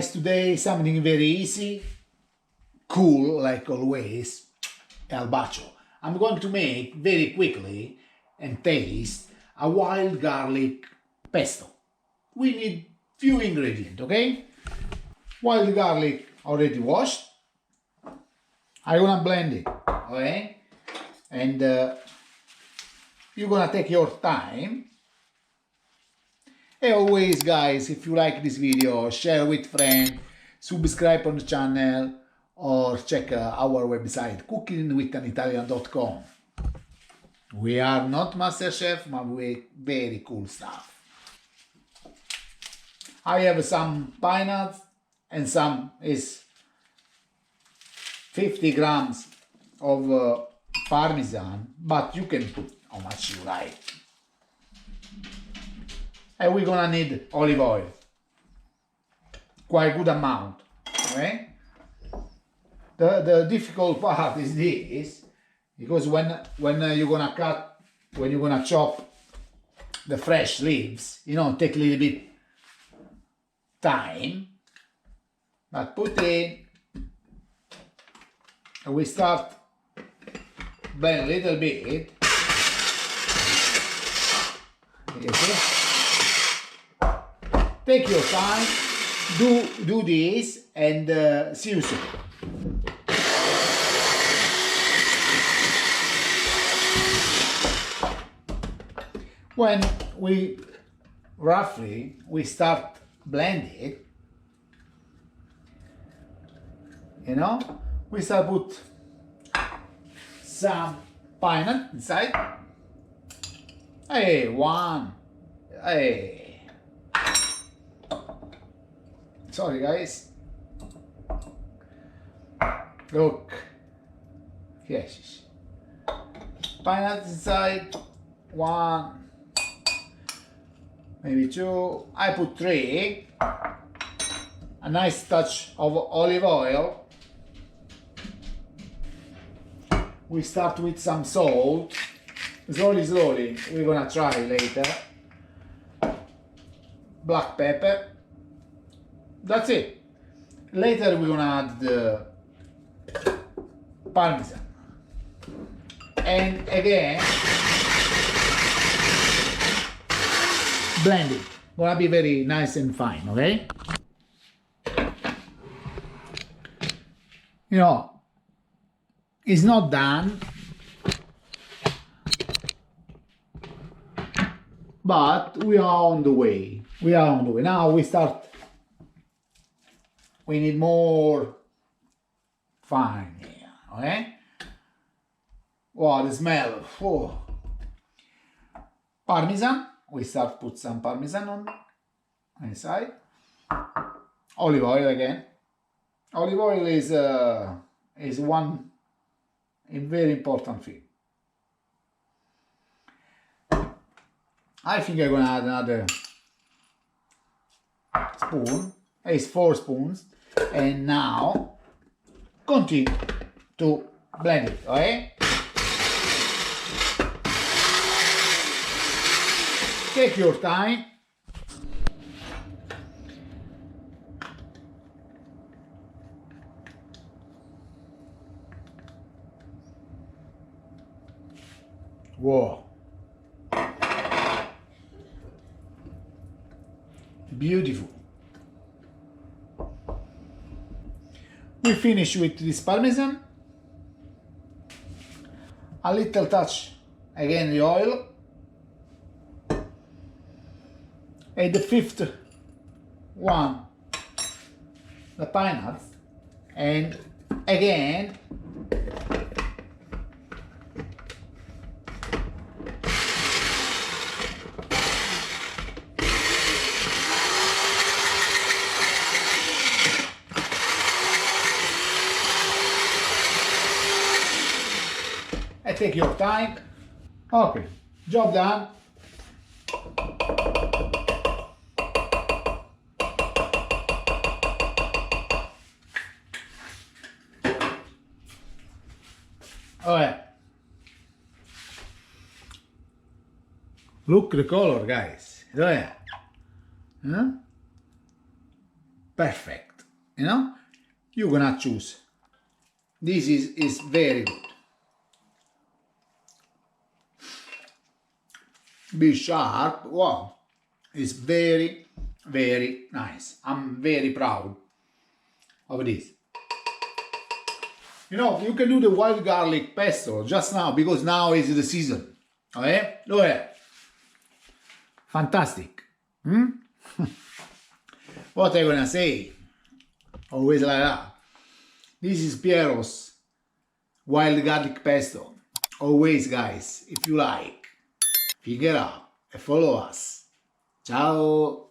guys, today something very easy, cool like always, al bacio. I'm going to make very quickly and taste a wild garlic pesto. We need few ingredients, okay? Wild garlic already washed. I'm gonna blend it, okay? And you're gonna take your time. And always, guys, if you like this video, share with friends, subscribe on the channel, or check our website cookingwithanitalian.com. We are not master chef, but we very cool stuff. I have some pine nuts and some is 50 grams of Parmesan, but you can put how much you like. And we're gonna need olive oil, quite good amount, okay? The difficult part is this, because when you're gonna chop the fresh leaves, you know, take a little bit time, but put in, and we start blend a little bit, you see? Take your time, do this, and see you soon. When we start blending it, you know, we start put some pineapple inside. Hey, one, hey. Sorry guys. Look. Yes. Pineapple inside. One. Maybe two. I put three. A nice touch of olive oil. We start with some salt. Slowly. We're gonna try later. Black pepper. That's it. Later we're gonna add the Parmesan. And again, blend it. Gonna be very nice and fine, okay? You know, it's not done, but we are on the way. Now we start. We need more fine here, okay? Wow, the smell. Oh. Parmesan. We start put some Parmesan on inside. Olive oil again. Olive oil is one very important thing. I think I'm gonna add another spoon. It's 4 spoons. And now continue to blend it, okay? Take your time. Whoa. Beautiful. We finish with this Parmesan. A little touch, again, the oil. And the fifth one, the pineapple. And again, and take your time. Okay, job done. Oh yeah. Look the color, guys. Oh yeah. Huh? Perfect. you know, you're gonna choose. This is very good. Be sharp. Wow, it's very, very nice. I'm very proud of this. You know, you can do the wild garlic pesto just now because now is the season. Okay? Look at it. Fantastic. What am I gonna say? Always like that. This is Piero's wild garlic pesto. Always, guys, if you like, pick it up and follow us. Ciao.